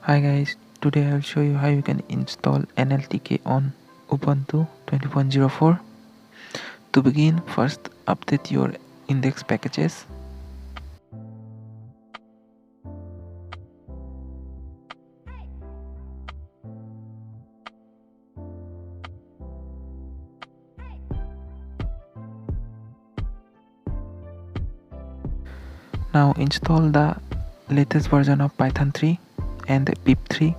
Hi guys, today I will show you how you can install NLTK on Ubuntu 20.04. To begin, first update your index packages. Now install the latest version of Python 3 and pip 3.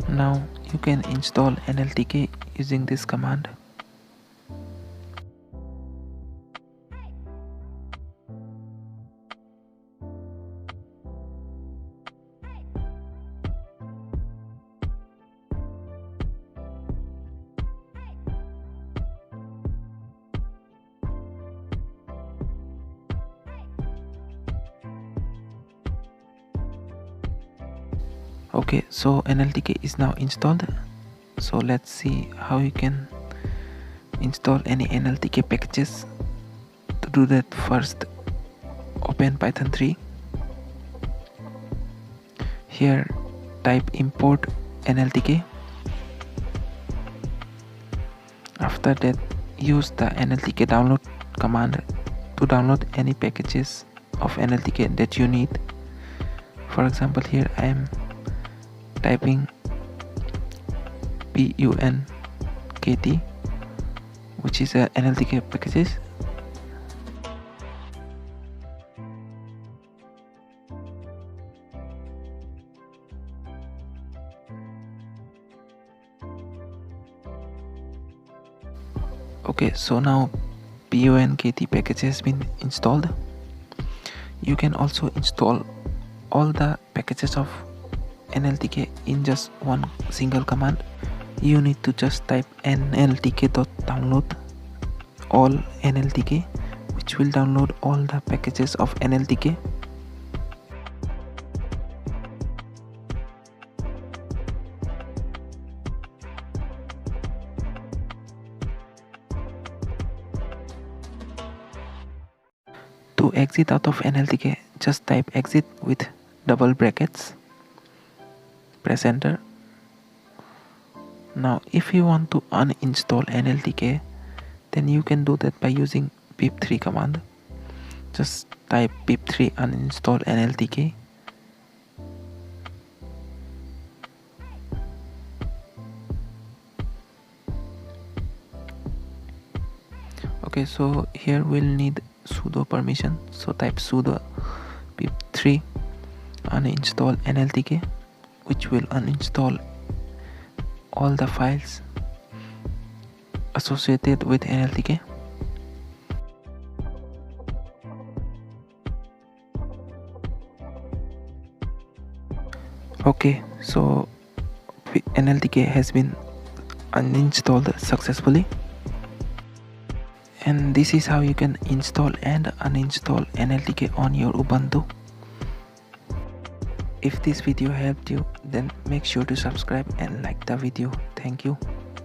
Now you can install NLTK using this command. Okay, so NLTK is now installed. So let's see how you can install any NLTK packages. To do that, first open Python 3. Here type import NLTK. After that, use the NLTK download command to download any packages of NLTK that you need. For example, here I am typing PUNKT, which is a NLTK packages. Okay, so now PUNKT package has been installed. You can also install all the packages of NLTK in just one single command. You need to just type nltk.download all NLTK, which will download all the packages of NLTK. To exit out of NLTK, just type exit with double brackets. Press enter. Now if you want to uninstall NLTK, then you can do that by using pip3 command. Just type pip3 uninstall NLTK. Okay, so here we'll need sudo permission, so type sudo pip3 uninstall NLTK, which will uninstall all the files associated with NLTK. Okay, so NLTK has been uninstalled successfully. And this is how you can install and uninstall NLTK on your Ubuntu. If this video helped you, then make sure to subscribe and like the video. Thank you.